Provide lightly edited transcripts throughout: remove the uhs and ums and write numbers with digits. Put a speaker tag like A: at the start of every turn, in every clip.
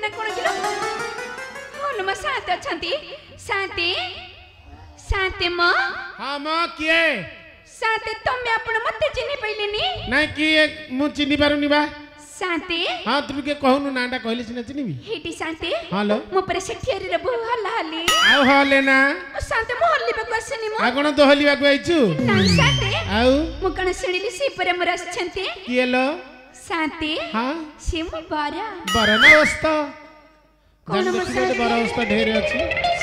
A: ना कोन किलो होलो म शांति अछंती शांति शांति म
B: हां म किए
A: शांति तमे आपण मते चिनी पइलेनी
B: नहीं किए मु चिनी पारुनी बा
A: शांति
B: हां तुम के कहनु नाटा कहले सिना चिनीबी
A: हेटी शांति
B: हेलो
A: मो पर सेठियारी रे बहु हल्ला हल्ली
B: आउ हले ना
A: शांति मो हल्ली बा क्वेश्चन मो
B: आ कोन तो हलिबा को आइछु
A: ना शांति
B: आउ
A: मो कण सुनिली सी पर मोर असछंती
B: किएलो
A: शांति
B: हां
A: सिम बारा
B: बरना अवस्था
A: कोन
B: कोन
A: मसाले
B: बरा अवस्था ढेर अछि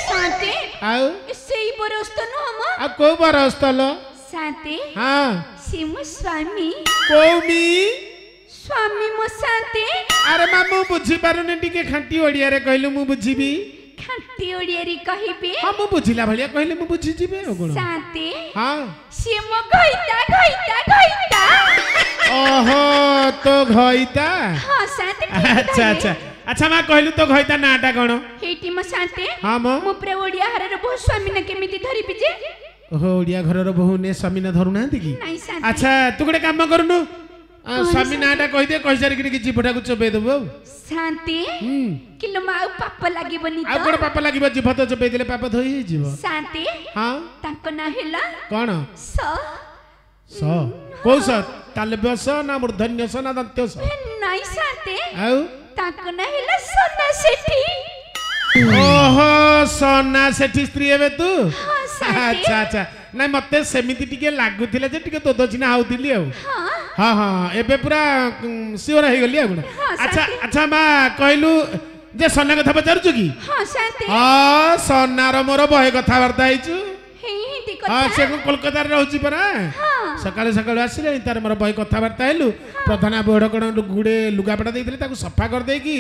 A: शांति
B: आउ
A: सेई बरस्त न हम
B: आ को बरा अवस्था लो
A: शांति
B: हां
A: सिम स्वामी
B: कोमी
A: स्वामी मो शांति
B: अरे मामू बुझी पारुनी टिके खांटी ओडिया रे कहलु मु बुझीबी
A: खांटी ओडियारी कहिबे
B: हां मु बुझिला भलिया कहले मु बुझी जिबे ओ कोन
A: शांति
B: हां
A: सिम घइता
B: ओहो तो घइता
A: हां शांति
B: अच्छा अच्छा अच्छा मा कहलु तो घइता नाटा कोन
A: हेटी म शांति
B: हां
A: मो प्रे ओडिया हरर बहु स्वामी न केमिति धरि बिजे
B: ओहो ओडिया घरर बहु ने स्वामी न धरु नांती की
A: नहीं शांति
B: अच्छा तू गोटे काम करनु स्वामी नाटा कहि दे कहि सारी कि जीवटा को चबे देबो
A: शांति किलो माउ पाप लागि बनी
B: आ कोन पाप लागिबो जीव तो चबे देले पाप धोई जीव
A: शांति
B: हां
A: ताको ना हेला
B: कोन
A: स
B: कोस तालब्य स ना मूर्धन्य स ना दंत्य स
A: नहीं शांति
B: आउ
A: ताको ना हेला सोना सेठी
B: ओहो सोना सेठी स्त्री हेबे तू
A: हां शांति
B: अच्छा अच्छा नहीं मते सेमिति टिके लागुथिले जे टिके तो चिना आउतिली आ
A: हां
B: हाँ हाँ एबे पूरा सियोर हो गली आ अच्छा अच्छा मा कहलु जे सोना कथा पचारछु की
A: हां शांति
B: हां सोनार मोर बहे कथा वार्ता आइछु
A: हिंदी
B: हां
A: कथा
B: से कोलकाता रे रहउची परा
A: हां
B: सकाळे सकाळे आसिले तार मोर बहे कथा वार्ता हेलु प्रधान बोड़ कोन गुडे लुगापटा देइथिले ताकू सफा कर देकी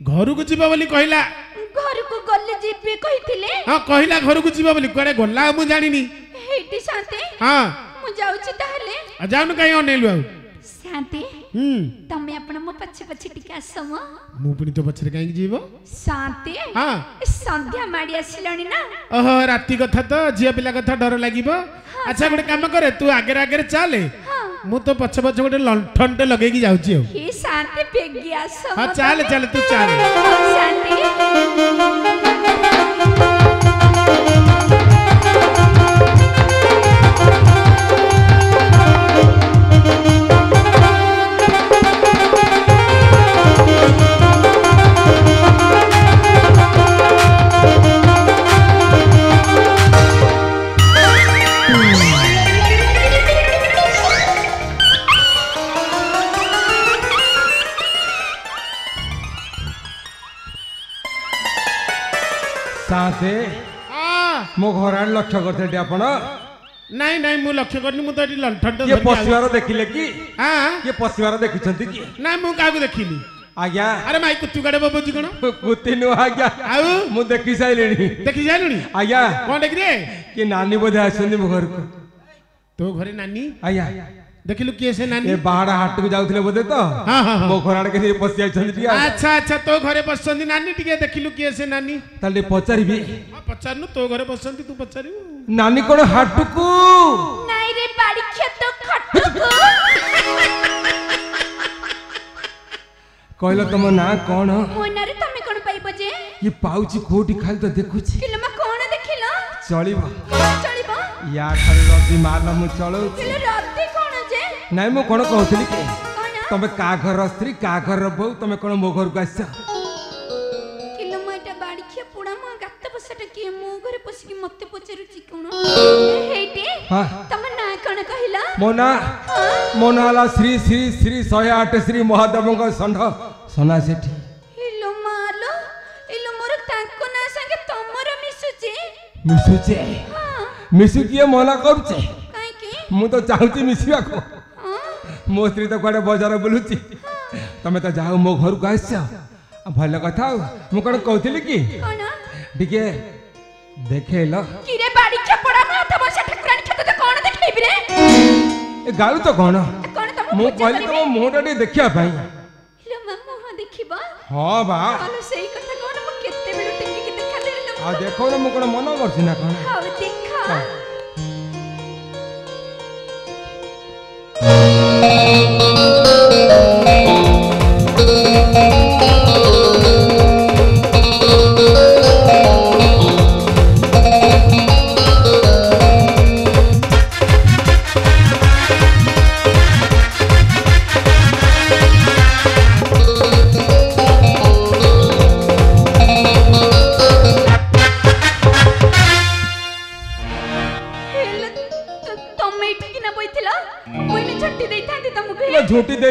B: घर को जीवा बोली कहला
A: घर को गले जीबे कहिथिले
B: हां कहला घर को जीवा बोली कोडे गल्ला मु जानिनी
A: हेटी शांति
B: हां
A: मु जाउची ताहले
B: आ जाउन काई अनेलु आ
A: शांति तमे आपण मो पछे पछे टिके आसम
B: मु पुनी तो पछरे काई जीवो
A: शांति
B: हां
A: संध्या माडी आसिलणी ना
B: ओहो राती कथा तो झिया पिला कथा डर लागिबो अच्छा गोटे काम करे तू आगे आगे चले मु तो पछे पछे गोटे लंठन टे लगेगी जाउची हो
A: हे शांति बेगी आसम
B: हां चल चल तू चल
A: शांति
C: साथे मो घर आड़ लक्ष्य करते आपण
B: नहीं नहीं मु लक्ष्य करनी मु तो एटी लंठन टे
C: ये पसिवार देखिले कि
B: हां
C: ये पसिवार देखिछंती कि
B: नहीं मु कागु देखिनी
C: आज्ञा
B: अरे माई कुत्तु गाडे बबुजी कोन
C: कुत्ती नु आज्ञा
B: आउ
C: मु देखि साइलेनी
B: देखि जालुनी
C: आज्ञा
B: कोन देख रे
C: कि नानी बोधे आछंदी मो घर को
B: तो घरे नानी
C: आज्ञा
B: देखिलु के से नानी
C: ए बाड़ा हाट को जाउथिले बोधे तो
B: हां हां
C: मो घर आड़ के पसि आछंदी टिया
B: अच्छा अच्छा तो घरे बसंदी नानी टिके देखिलु के से नानी
C: ताले पचारिबी
B: हां पचारनु तो घरे बसंती तू पचारिबु
C: नानी कोन हाट को
A: नहीं रे बाड़ी खेत खटको
C: कहलो तुम ना कौन
A: मोनारे तमे कोन पाइबो जे
C: ये पाउची कोठी खाली तो देखुची
A: किलो मा कोन देखिलो
C: चलिबो
A: चलिबो
C: या खाली रदी मारला मु चलो
A: किलो राती कोन जे
C: नहीं मु कोन कहउथली के
A: कोन
C: तमे का घर स्त्री का घर बहु तमे कोन मो घर को आछ
A: किलो माटा बाड़ी खे पुडा म गत्त बसटा के मो घरे पसिकी मते पचरुची कोन हेटी
C: हां
A: तमे ना कोन कहिला
C: मोना ला श्री श्री श्री 108 श्री महादेव का संढ सोना सेठी
A: हिलो मालो हिलो मोर ताको ना संगे तमरो मिसुची
C: मिसुचे मिसु किए मना करछे
A: काई की
C: मु तो चाहूची मिसिया को
A: हां
C: मो स्त्री तो कोडे बाजार बुलुची तमे तो जाओ मो घर को आछो भल कथा मु कोन कहउथली कि
A: कोन
C: टिके देखेलो
A: कि रे बाड़ी के पड़ा माथा बसे ठकुरानी खेत तो कोन देखैबी रे
C: ए गालु तो कोन
A: कोन तम
C: मु कहली तो मुहटा टे देखिया भाई
A: हिलो मम्मो हां देखिबा
C: हां बा
A: हालो सही कथा कोन मु केते बेलु टिकी के देखा देलो
C: आ देखो ना मु कोन मन करछि ना कोन
A: हां देखा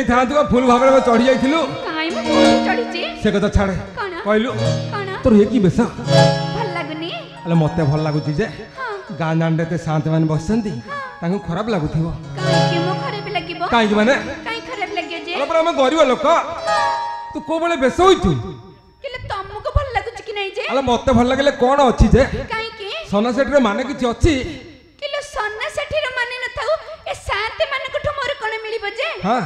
C: ଥାନ୍ତୁ ଫୁଲ ଭାବରେ ଚଢି ଯାଇଥିଲୁ
A: କାଇଁ ମୁଁ କୋଉଠି ଚଢିଛି
C: ସେ କଥା ଛାଡେ
A: କଣ
C: କହିଲୁ
A: କଣ
C: ତୋର ଏ କି ବେଶ
A: ଭଲ ଲାଗୁନି
C: ହେଲେ ମତେ ଭଲ ଲାଗୁଛି ଯେ ଗାଁ ଦାଣ୍ଡରେ ଏତେ ଶାନ୍ତ ମାନେ ବସିଛନ୍ତି ତାଙ୍କୁ ଖରାପ ଲାଗୁଥିବ
A: କାହିଁକି ମୋ ଖରାପ ଲାଗିବ
C: କାହିଁକି ମାନେ
A: କାଇଁ ଖରାପ ଲାଗିବ ଯେ
C: ଆମେ ଗରିବ ଲୋକ ତୁ କୋଉ ବେଳେ ବେଶ ହୋଇଛୁ
A: ହେଲେ ତମକୁ ଭଲ ଲାଗୁଛି କି ନାଇଁ ଯେ
C: ହେଲେ ମତେ ଭଲ ଲାଗିଲେ କଣ ଅଛି ଯେ
A: କାହିଁକି
C: ସନ୍ନ୍ୟାସୀର ମାନେ କିଛି ଅଛି
A: କିଲୋ ସନ୍ନ୍ୟାସୀର ମାନେ ନଥାଉ ଏ ଶାନ୍ତି ମାନଙ୍କଠୁ ମୋର କଣ ମିଳିବ ଯେ
C: ହଁ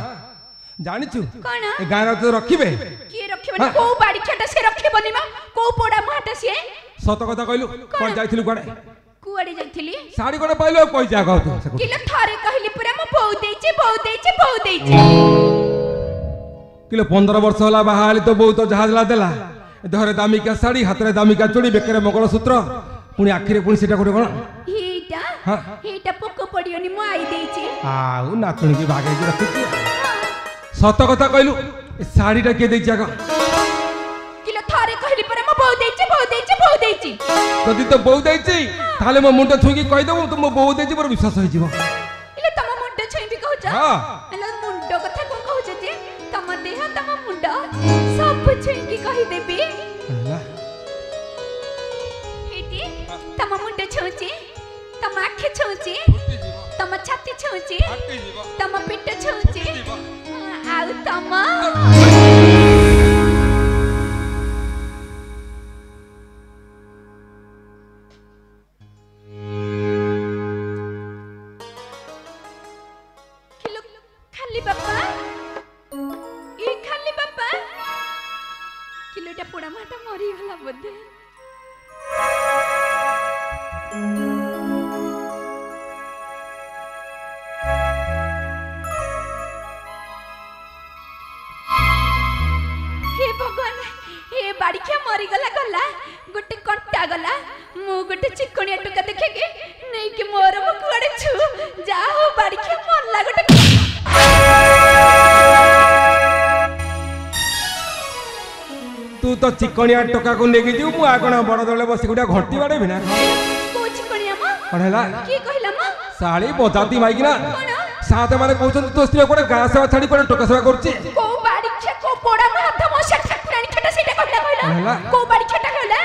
C: ଜାଣିଛୁ
A: କଣ
C: ଏ ଗାଁରେ ତ ରଖିବେ
A: କିଏ ରଖିବନି କୋଉ ବାଡିଛାଟା ସେ ରଖିବନି ମ କୋଉ ପୋଡା ମୁହାଟା ସିଏ
C: ସତ କଥା କହିଲୁ କୁଆଡେ ଯାଇଥିଲୁ କୁଆଡେ
A: କୁଆଡେ ଯାଇଥିଲି
C: ଶାଢୀ କୋଟେ ପାଇଲୁ ଆଉ ପଇସା କହ ତୁ
A: କିଲୋ ଥରେ କହିଲି ପୁରା ମୁଁ ବୋଉ ଦେଇଛି ବୋଉ ଦେଇଛି ବୋଉ ଦେଇଛି
C: କିଲୋ 15 ବର୍ଷ ହେଲା ବାହା ହେଲି ତ ବୋଉ ତ ଯାହା ଦେଲା ଦେହରେ ଦାମିକା ଶାଢୀ ହାତରେ ଦାମିକା ଚୁଡ଼ି ବେକରେ ମଙ୍ଗଳସୂତ୍ର ପୁଣି ଆଖିରେ ପୁଣି ସେଟା ଗୋଟେ କଣ
A: ଏଇଟା ପୋକ ପଡିବନି ମୁଁ ଆଇ ଦେଇଛି
C: ଆଉ ନାତୁଣୀକି ବାଗେଇକି ରଖିଛି ସତ କଥା କହିଲୁ ଏ ଶାଢୀଟା କିଏ ଦେଇଛି ଆଗ
A: କିଲୋ ଥରେ କହିଲି ପରା ମୁଁ ବୋଉ ଦେଇଛି ବୋଉ ଦେଇଛି ବୋଉ ଦେଇଛି
C: ଯଦି ତ ବୋଉ ଦେଇଛି ତାହେଲେ ମୋ ମୁଣ୍ଡ ଛୁଇଁକି କହିଦେବୁ ତୁ ମୋ ବୋଉ ଦେଇଛି ମୋର ବିଶ୍ୱାସ ହେଇଯିବ
A: ହେଲେ ତମ ମୁଣ୍ଡ ଛୁଇଁବି କହୁଛ ହେଲେ ମୁଣ୍ଡ କଥା କଣ କହୁଛ ଯେ ତମ ଦେହ ତମ ମୁଣ୍ଡ ସବୁ ଛୁଇଁକି କହିଦେବି ହେଇଟି ତମ ମୁଣ୍ଡ ଛୁଉଁଛି ତମ ଆଖି ଛୁଉଁଛି ତମ ଛାତି ଛୁଉଁଛି ତମ ପେଟ ଛୁଉଁଛି ଆଉ ତମ ଖାଲି ବାପା ଏ ଖାଲି ବାପା କିଲୋଟା ପୋଡା ମାଟା ମରିଗଲା ବୋଧେ हे भगवान हे बाड़िया मरीगला गला गोटे कंटा गला मु गोटे चिकनिया टुका देखे के नहीं कि मोर मु कुआडे छु जा हो बाड़िया मरला गोटे
C: तू तो चिकनिया टोका को लेके जीव मु आगण बड़ दले बसी गुटा घंटी बाड़े बिना
A: को चिकनिया म
C: पढ़ेला
A: की कहिला म
C: साली बजाती माइकी ना साथ माने कहउछन तो स्त्री कोडे गां सेवा छाडी कोडे टोका सेवा करछि
A: को बाड़ी छे को पोड़ा म हाथ म से ठाकुरानी छटा सेटा कहला को बाड़ी छटा कहला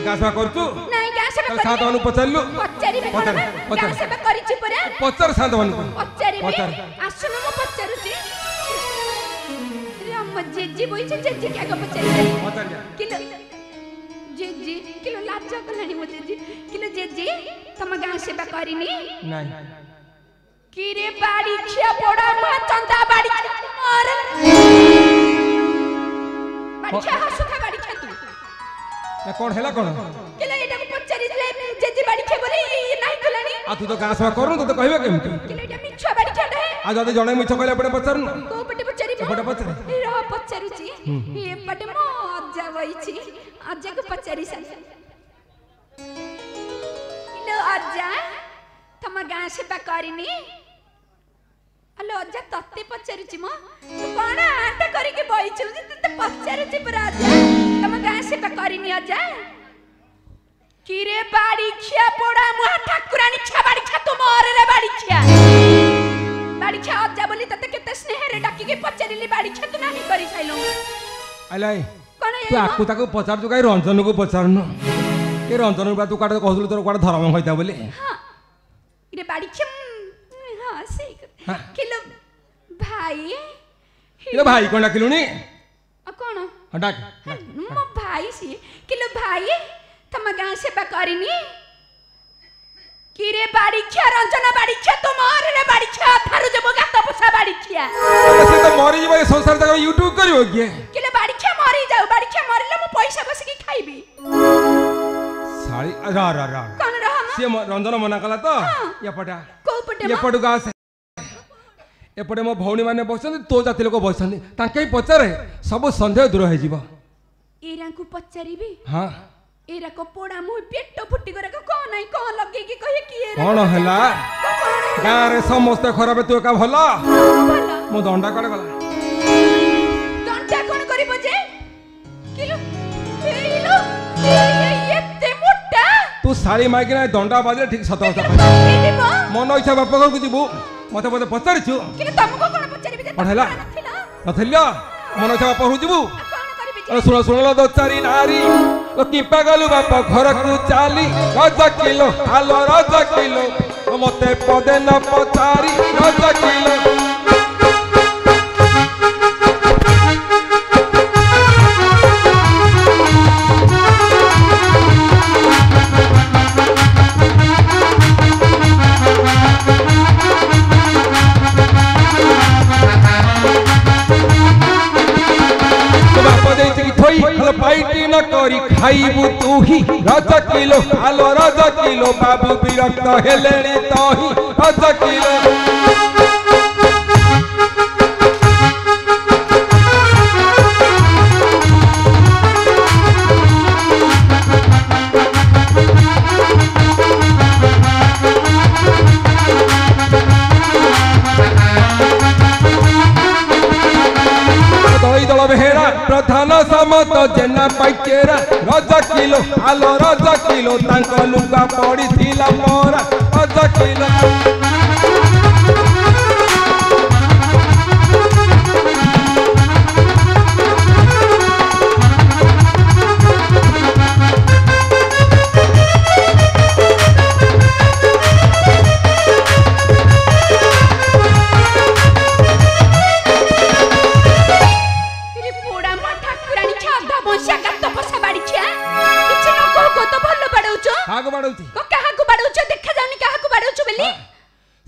C: गां सेवा करछु
A: नहीं गां सेवा कर
C: साथ मानु पचारलु
A: पचारी गां सेवा करिछि परा
C: पचार साथ मानु
A: पचारी आसुन म पचारुछि राम जेजी बोइछ जेजी क्या को पचारी किलो जेजी किलो लाज कलानी म जेजी किलो जेजी तम गां सेवा करिनी
C: नहीं
A: किरे बाड़ी खिया पोड़ा मा चंदा बाड़ी और बाड़ी खिया हसुथा बाड़ी खिया तू
C: ना कोन हैला कोन
A: केला एटा को पचारी ले जेजी बाड़ी खिया बोले नाही कलानी
C: आ तू तो गां सेवा करनु तो कहबे केमती
A: केला एटा मिछा बाड़ी खिया है
C: आ जदे जणे मिछ कहले पड़े पचारनु
A: को पटे पचारी
C: पटे पचार
A: ए रह पचारुची ए पटे मो अज्जा वइची अज्जा को पचारी सा किलो अज्जा तम गां सेवा करिनी अलो अज्जा तत्ते पचारुची म तू कोन आटा करिके बइछु तते पचारुची पर अज्जा तम गां सेवा करिनी अज्जा किरे बाड़ी खिया पोड़ा मुहा ठाकुरानी खिया बाड़ी खिया तू मोर रे बाड़ी खिया अज्जा बोली तते केते स्नेह रे डाकी के पचारिली बाड़ी खिया तू नाही करि साइलो
C: आलाई
A: कोन
C: तू आकु ताकु पचार तू काई रंजन को पचारनु के रंजन बा तू काटे कहलु तोर काटे धर्म होइता बोली
A: हां इरे बाड़ी खिया हां सही किलो भाई
C: किलो भाई कोन डाकिलुनी
A: आ कोन
C: डाक
A: मो भाई सी किलो भाई तम गां सेवा करिनी किरे बाड़ी खिया रंजना बाड़ी खिया तुमार रे बाड़ी खिया थारु जब गात पोसा बाड़ी खिया
C: से तो मरी जीव संसार तक यूट्यूब करियो के
A: किले बाड़ी खिया मरी जाऊ बाड़ी खिया मरिले मो पैसा बस की खाइबी
C: साली रा रा रा
A: कोन रहा
C: से रंजन मना कला तो या पटा
A: को पटे
C: ये पटु गास एपटे मो भौणी माने बसछन तो जाति लोक बसछन ताके पचारे सब संदेह दूर हो जीव
A: एरा को पचारीबी
C: हां
A: एरा को पोड़ा मुह पेट फुटी करे को नाही को लगे की कहे की एरा
C: कोन हला गां रे समस्त खराब तू का भला मो दंडा कड़े गला
A: दंडा कोन करिबो जे किलो एलो एते मोटा
C: तू साली माइकी ना दंडा बाजले ठीक सत सत मन इच्छा बाप घर को जीवु मते पचारिछु
A: किलो तुमको कोन पचारीबी जे
C: पढ़ेला ନଥିଲ ମନ ଇଚ୍ଛା ବାପ ଘରକୁ ଯିବୁ
A: କଣ କରିବି ଯେ?
C: ଶୁଣ ଶୁଣିଲ ଦୋ ଚାରି ନାରୀ କିମ୍ପା ଗଲୁ ବାପ ଘରକୁ ଚାଲି ରଜ କିଲୋ ଆଲୋ ରଜ କିଲୋ ମତେ ପଦେ ନ ପଚାରି ରଜ କିଲୋ पाइटी न करी खाइबू तू ही रज किलो आलो रज किलो बाबू विरक्त हेलेणी तही रज किलो प्रधान समत जेना पाइकेरा रज किलो आलो रज किलो तांक लुगा पड़ी थिला मोरा रज किलो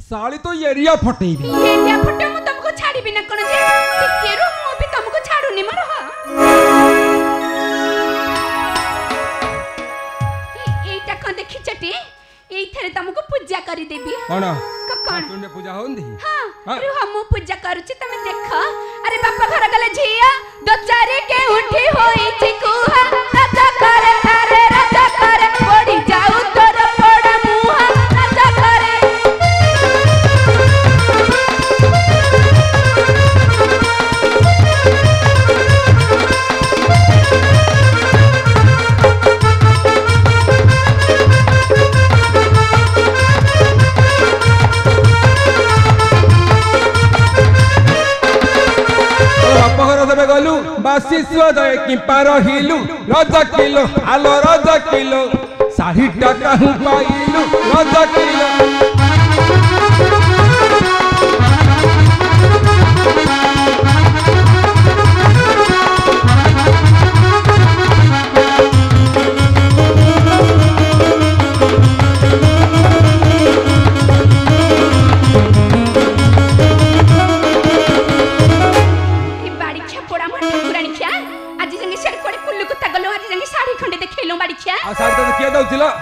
C: साली तो एरिया फटेबी
A: एरिया फटे मु तुमको छाड़ीबी ना कोन जे टिके रो मु भी तुमको छाड़ूनी मर ह एटा कोन देखि चटी एई थरे तुमको पूजा करी देबी
C: कोन
A: कोन
C: तुने पूजा होंदी
A: हां अरे हम पूजा करूची तमे देख अरे बापा घर गले झिया दो चारी के उठी होई चिकुहा राजा करे अरे राजा करे पड़ी जाऊ तोर पड़ा मुहा राजा करे
C: गलु बासी सुदय किंपा रहिलु रज किलो आलो रज किलो 60 टका हूँ पाइलु रज किलो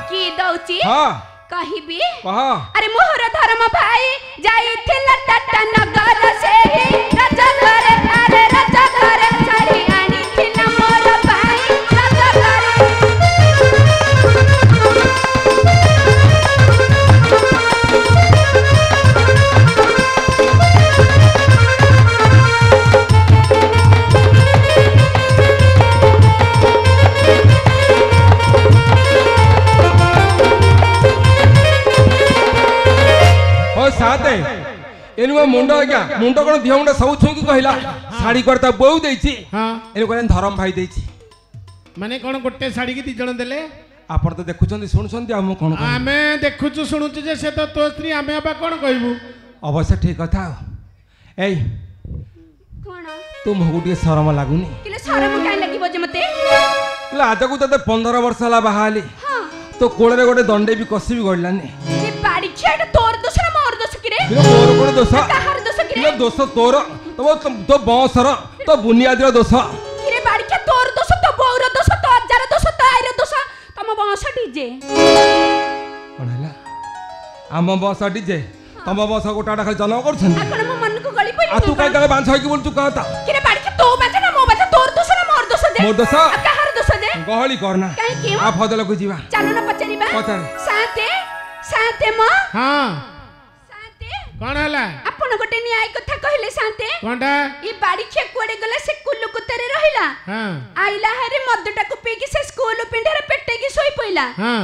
A: की दउची कहिबी अरे मोहर धर्म भाई जाई थिला टाटा नगर से ही राजा करे अरे राजा करे साड़ी आनी थिला मोर भाई राजा करे
C: साथे एनु मुंडो आज्ञा मुंडो कोन दिह मुंडो सब छुई कहला साड़ी करता बहु देछि हां एनु कोन धरम भाई देछि
B: माने कोन गोटे साड़ी की 2 जण देले
C: आपण तो देखुछन सुनछन हम कोन
B: आमे देखुछु सुनुछु जे से तो तो स्त्री आमे आबा कोन कहबू
C: अवश्य ठीक कथा एई
A: कोन
C: तुम गुटी शरम लागुनी
A: किले शरम काई लागिबो जे मते
C: किले आज को तते 15 वर्ष ला बहाली हां तो कोळे गोटे दंडे भी कसी भी गडलानी
A: ए बाड़ी छेड तोर दोष ना मोर दोष किरे
C: मोर कोन दोष
A: कहार दोष किरे
C: दोष तोर तो बंशर तो बुनियादीर दोष
A: किरे बाड़ी के तोर दोष तो बौर दोष तो अजार दोष तो आइर दोष तम बंश डीजे
C: कोन हला आम बंश डीजे तम बंश गोटाडा खाली जन्म करछन
A: आपण म मन को गली पई
C: आ तू काई जगह बांध होई कि बोल तू कहता
A: किरे बाड़ी के तो बाजे ना मो बाजे तोर दोष ना मोर दोष जे
C: मोर दोष
A: कहार दोष जे
C: गहली करना
A: काई की
C: आ फदल को जीवा
A: चलो ना पचरीबा
C: पचर
A: साथे साथे म
B: हां
A: साथे
B: कोन हला
A: आपण गोटे न्याय कथा कहले साथे
B: कोनटा
A: ई बाड़ी खे कोडे गला से कुल्लू कुतरे रहिला
B: हां
A: आइला हरे मदटा को पी के से स्कूल पिंढरे पेटे की सोई पइला
B: हां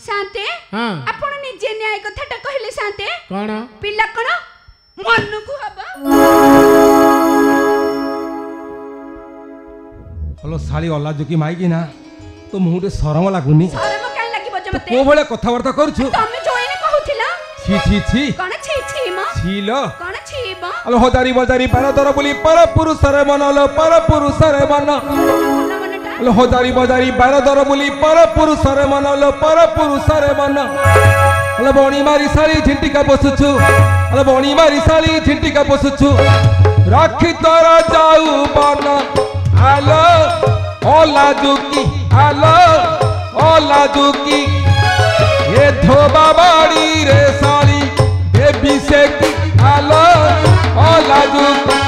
A: साथे
B: हां
A: आपण निजे न्याय कथाटा कहले साथे
B: कोन
A: पिला कोन मन को हबा
C: ହଲୋ ଶାଳି ଅଲା ଜୁକି ମାଇକି ନା ତ ମୁହଁରେ ଶରମ ଲାଗୁନି
A: ଶରମ କାଇଁ ଲାଗିବ ଯେ ମତେ
C: କୋଉ ଭଳିଆ କଥାବାର୍ତ୍ତା କରୁଛୁ
A: ତମେ ଯୋଇନେ କହୁଥିଲ
C: ଛି ଛି ଛି
A: କଣ ଛି ଛି ମ
C: ଛିଲ
A: କଣ ଛି ମ
C: ହଲୋ ହଜାରି ବଜାରି ବାର ଦର ବୋଲି ପର ପୁରୁଷରେ ମନ ଲୋ ପର ପୁରୁଷରେ ମନ
A: ମନଟା
C: ହଲୋ ହଜାରି ବଜାରି ବାର ଦର ବୋଲି ପର ପୁରୁଷରେ ମନ ଲୋ ପର ପୁରୁଷରେ ମନ ହଲୋ ବଣି ମାରି ଶାଳି ଝିଣ୍ଟିକା ବସୁଛୁ ହଲୋ ବଣି ମାରି ଶାଳି ଝିଣ୍ଟିକା ବସୁଛୁ ରାକ୍ଷୀ ତୋର ଯାଉ ବନ ଆଲୋ ଓଲା ଜୁକି ଆଲୋ ଓଲା ଜୁକି ଏ ଧୋବା ବାଡ଼ି ରେ ଶାଳି ବେବି ସେକି ଆଲୋ ଓଲା ଜୁକି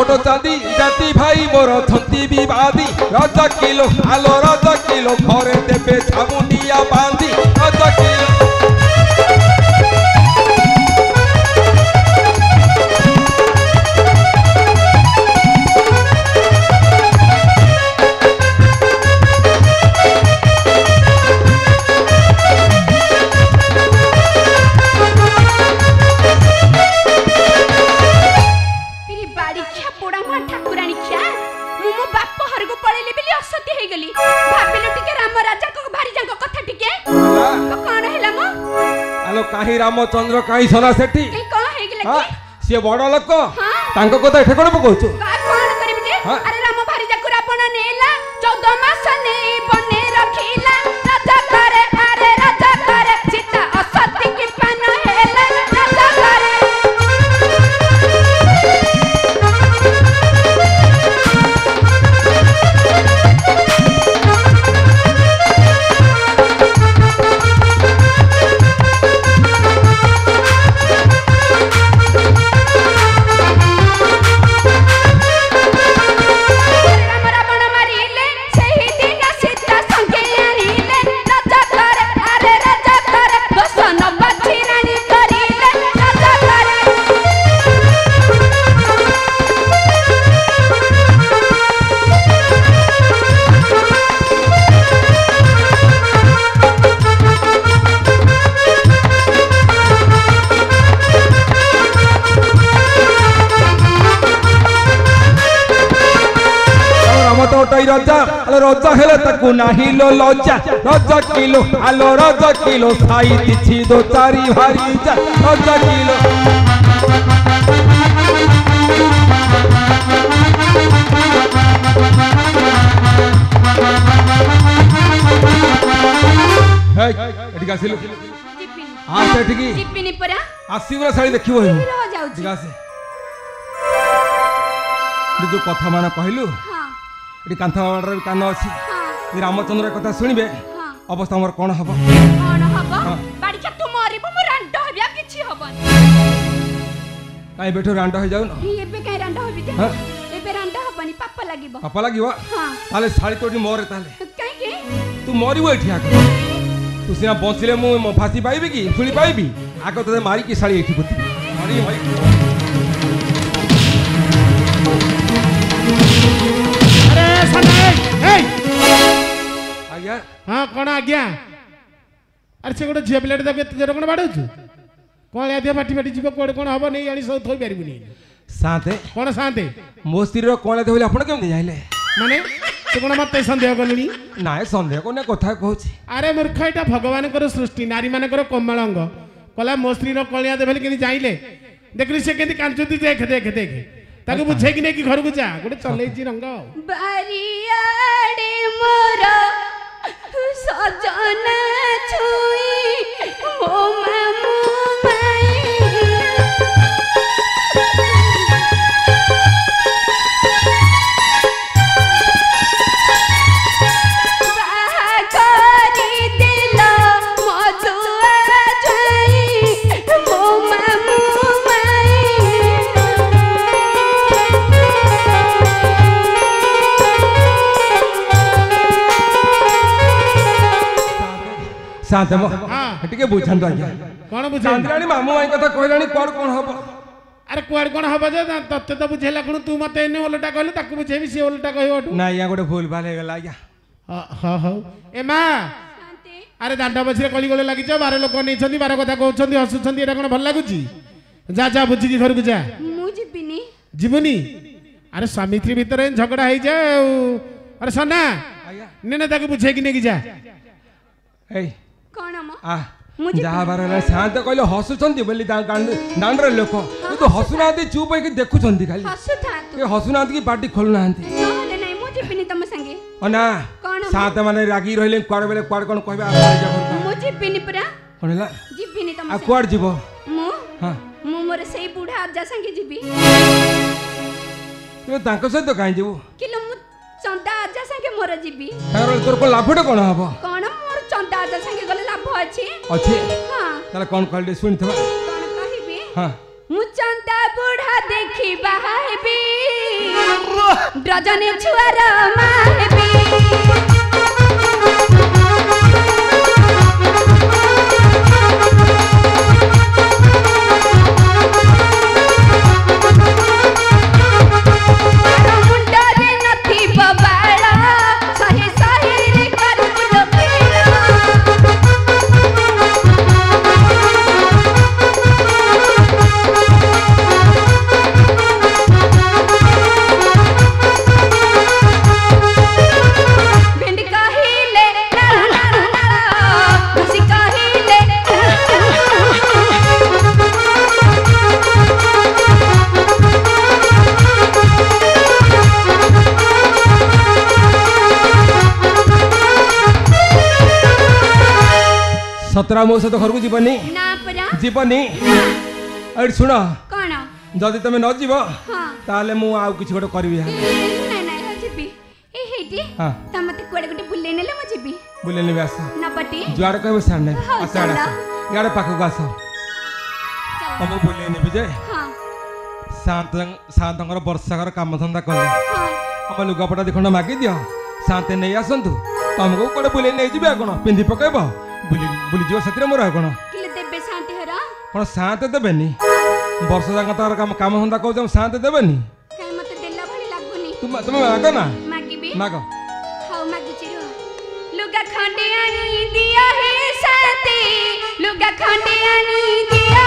C: ছোট চাঁদি জাতি ভাই মোর ছন্তি বিবাদী রাজা কিলো আলো রাজা কিলো ঘরে দেবে ছামুনিয়া বাঁধি রাজা কিলো କାହିଁ ରାମଚନ୍ଦ୍ର କାହିଁ ସନା ସେଠି ସିଏ ବଡ ଲୋକ ତାଙ୍କ କଥା ଏଠି କଣ ପକଉଛୁ
A: କଣ କରିବି ଯେ ଆରେ ରାମ ଭାରିଜାକୁ ରାବଣ ନେଲା 14 ମାସ ନେଇ ବନେ ରଖିଲା ରାଜା କରେ ଆରେ ରାଜା କରେ ଚିତା ଅସତି କି ପାନ ହେଲା ରାଜା କରେ রাজা রাজা হেলে তাকু নাহি লো লজ্জা রাজা কিলো আলো রাজা কিলো খাই দিছি দো চারি ভারি যা রাজা কিলো হেই এদিকে আসিলু আস এদিকে জিপিনি পরা
C: আসিবরা শাড়ি দেখিব হে
A: রহ যাউছি
C: ঠিক আছে যে কথা মানে কহিলু এটি কান্থা বাবার কান আছে রামচন্দ্র কথা শুনিবে অবস্থা আমার কোন হব
A: কোন হব বাড়িটা তু মরিব মু রান্ড হবি আর কিছু হবনি
C: কাই বেঠো রান্ড হই যাও না
A: এবে কাই রান্ড হবি যে এবে রান্ড হবনি পাপ লাগিব
C: পাপ লাগিব তাহলে শাড়ি তোটি মরে তাহলে
A: কাই কি
C: তু মরিব এটি আগ তু সিনা বসিলে মু ফাঁসি পাইবি কি শুনি পাইবি আগ তোতে মারি কি শাড়ি এটি পতি মরি ভাই
B: ଆଜ୍ଞା ହଁ କ'ଣ ଆଜ୍ଞା ଆରେ ସେ ଗୋଟେ ଝିଅ ପିଲାଟେ ତାକୁ ଏତେ ଜୋର କ'ଣ ବାଡ଼ଉଛୁ କ'ଣ ଆଧିଆ ଫାଟି ଫାଟି ଯିବ କୁଆଡ଼େ କ'ଣ ହବ ନେଇ ଆଣି ସବୁ ଥୋଇପାରିବୁନି
C: ସାନ୍ତେ
B: କ'ଣ ସାନ୍ତେ
C: ମୋ ସ୍ତ୍ରୀର କ'ଣ ଦେଲେ ଆପଣ କେମିତି ଜାଣିଲେ
B: ମାନେ ତୁ କ'ଣ ମୋତେ ସନ୍ଦେହ କଲୁଣି
C: ନାଇଁ ସନ୍ଦେହ କ'ଣ କଥା କହୁଛି
B: ଆରେ ମୂର୍ଖ ଏଇଟା ଭଗବାନଙ୍କର ସୃଷ୍ଟି ନାରୀମାନଙ୍କର କୋମଳ ଅଙ୍ଗ କହିଲା ମୋ ସ୍ତ୍ରୀର କଳିଆ ଦେବେ କେମିତି ଜାଣିଲେ ଦେଖିଲି ସେ କେମିତି କାଞ୍ଚୁଛି ଦେଖେ ଦେଖେ ଦେଖେ ତାକୁ ବୁଝେଇକି ନେଇକି ଘରକୁ ଯା ଗୋଟେ ଚଲେଇଛି ରଙ୍ଗ
A: ବାରିଆଡେ ମୋର ସଜନା ଛୁଇଁ ମୋ ମାମୁ ମାଇଁ ବାହା କରି ଦିଲ ମଧୁଆ ଛୁଇଁ ମୋ ମାମୁ
C: शांत टिके बुझातु आज्ञा
B: कौन बुझे
C: चांद्राणी मामू माई कथा कहलानी कौन कौन हम
B: अरे कुआड़ कौन हब जे तते तो बुझेला कौन तू मते एने ओलटा कहलु ताकू बुझेबी से ओलटा कहबो
C: ना या गोटे भूल भाल हेगला आज्ञा
B: हाँ हाँ ए माँ
A: शांति
B: अरे दांड बछरे कली गोले लागिछ 12 लोक नेछंती 12 कथा कहउछंती हसुछंती एटा कोन भल लागुची जा जा बुझी घर को जा
A: मु जिबिनी
B: जीवनी अरे स्वामी स्त्री भीतर झगड़ा हो जाए अरे सोना
C: आज्ञा
B: ने ना ताकू बुझे कि नहीं जा
C: ए
A: कोन म
C: आ
A: मुझे
C: जहाँ बार शांत कहले हसुचंती बोली दांडर लोक तो हसुना चुप होइके देखुचंती खाली
A: हसु था तू
C: ए हसुना कि पार्टी खोलना
A: नहले नहीं मु जिबिनी तम संगे
C: ना
A: कौन
C: शांत माने रागी रहिले क्वाड बेले क्वाड कोन कहबे आ
A: मु जिबिनी पुरा
C: कोनला
A: जिबिनी तम
C: आ क्वाड जीवो
A: मु
C: हां
A: मु मोर सेई बुढ़ा आजा संगे जिबी
C: तो तांको सहित काई जीवो
A: किलो मु चंदा आजा संगे मोर जिबी
C: तार तोर को लाभटे कोन हबो
A: कोन मोर चंदा आजा संगे गले लाभ अछि
C: अछि
A: हां
C: ताले कोन कहले सुनथबा
A: कोन कहिबी
C: हां
A: मु चंदा बुढ़ा देखी बाहेबी डजने छुआर माहेबी
C: सतरा मो सहित घर को जीवनी
A: ना परा
C: जीवनी अरे सुन
A: कोन
C: जदि तुम न जीव
A: हां
C: ताले मु आउ किछ गोटे करबी
A: नहीं नहीं जिबी ए हेटी
C: हां
A: त मते कोडे गोटे बुले नेले म जिबी
C: बुले नेबे आस
A: ना पटी
C: जुआड़ कहबे सामने
A: हाँ,
C: आसाड़
A: चला।
C: यार पाखो को आस
A: चल
C: हम बुले नेबे जे
A: हां
C: शांत शांतकर वर्षाकर काम धंदा कले
A: हां
C: हम लुगापटा दिखंड मागी दियो शांत नहीं आसंतु तुमको कोडे बुले नहीं जिबे कोन पिंदी पकेबो बुली बुली जो सतिर मोर कोन
A: किले देबे शांति हरा
C: कोन शांत देबेनी वर्ष जाक तार काम काम धंदा कहू शांत देबेनी
A: काई मते देला भली लागुनी
C: तुम मागो ना
A: मागिबी
C: मागो
A: हाउ मागुची रो लुगा खंडे आनी दिया हे शांति लुगा खंडे आनी दिया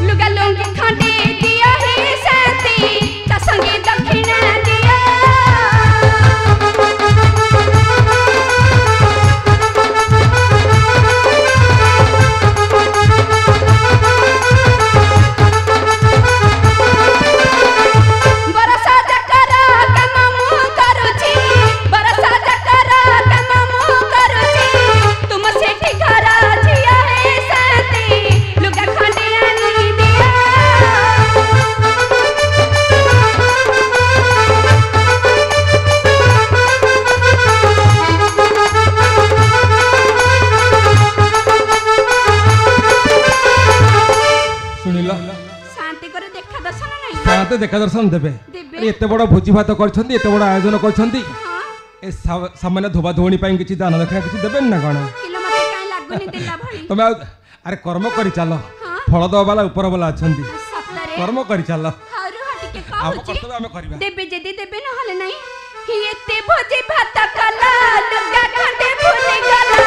A: लुगा लोंगी खंडे दिया हे शांति ता संगे दक्षिणा दिया बरसा जकर काम मु करूची बरसा जकर काम मु करूची तुम सेठी घर जिया हे शांति लुगा खंडे आनी दिया
C: सुनिला
A: शांति करे देखा दर्शन नहीं
C: शांत देखा दर्शन देबे
A: देबे।
C: अरे एते बड़ भोजी भात करछंती एते बड़ आयोजन करछंती
A: हां
C: ए सामान्य धोबा धोणी ପାଇଁ କିଛି ଦାନ ଦକ୍ଷିଣା କିଛି ଦେବେନି ନା କଣ
A: किलो मते काई लागुनी देला भली
C: ତମେ ଆଉ ଆରେ କର୍ମ କରି ଚାଲ
A: हां
C: ଫଳ ଦବା ବାଲା ଉପର ବାଲା ଅଛନ୍ତି
A: सतरे
C: କର୍ମ କରି ଚାଲ
A: हारु हटिके
C: ଆମ
A: कहूची
C: କର୍ତ୍ତବ୍ୟ ଆମେ କରିବା
A: देबे जदी देबे न हले नहीं ही एते भोजे भात कला लुगा खंडे भूली गला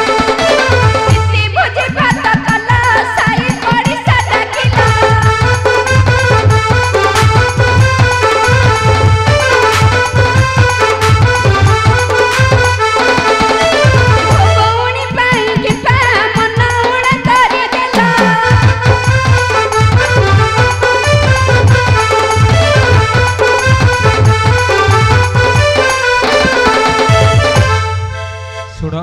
A: एते भोजे भात कला साई पड़ी सदा किला बौनी पाई के पा मन उड़ा करी देला
C: ଶୁଣ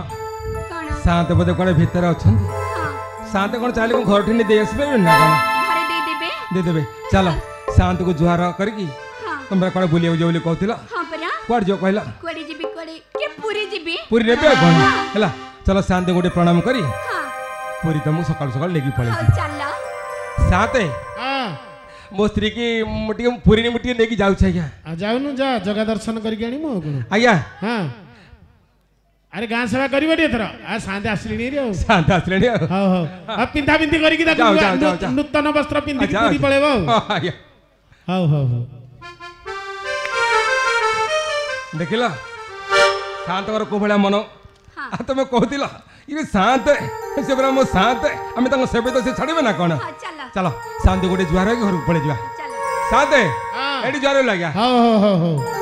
A: कौन
C: शांत ବୋଧେ କୁଆଡ଼େ ଭିତରେ ଅଛନ୍ତି
A: हां
C: शांत କଣ ଚାଲି କଣ ଘରଠି ନେଇ ଦେଇ ଆସିପାରିବେ ନା କଣ
A: घरे दे देबे
C: ଦେଇଦେବେ ଚାଲ शांतକୁ ଜୁହାର କରିକି
A: हां
C: ତମେ କୁଆଡ଼େ ବୁଲିବାକୁ ଯିବ ବୋଲି କହୁଥିଲ
A: हां परा
C: କୁଆଡ଼େ ଯିବ କହିଲ
A: कोड़ी जीबी कोड़ी के पूरी जीबी
C: ପୁରୀ ନେବେ ଆଉ କଣ ହେଲା चलो शांति गोटे प्रणाम करी
A: हाँ
C: पूरी तुम सकाल सकाल लेके पड़े
A: हौ चल
C: साते
B: हाँ
C: मो स्त्री की मुटिके पूरी मुटिके लेके जाऊ छै आज्ञा
B: आ जाऊनु जा जगह दर्शन करके आनी मो कोन
C: आज्ञा
B: हाँ अरे गाँ सेवा करिबो रे एथरा आ सांदे आसलिनी रे
C: शांत आसले
B: हो हो अब पिंधा पिंधी करके
C: जाओ, जाओ, जाओ, जाओ।
B: नूतन वस्त्र पिंधी
C: अच्छा,
B: पूरी पळेबो
C: आज्ञा
B: हो हो हो
C: देखिला शांत कर को भला मन
A: हाँ
C: आ तुम कहतिला ये शांत से बरा मो शांत आमे तंग सेबे तो से छाड़बे ना कोन
A: हाँ चल
C: चलो शांति गोटे जुआर के घर पड़े जुआ
A: चल
C: शांत
B: हाँ।
C: एडी जुआर लाग्या
B: हो हो हो हो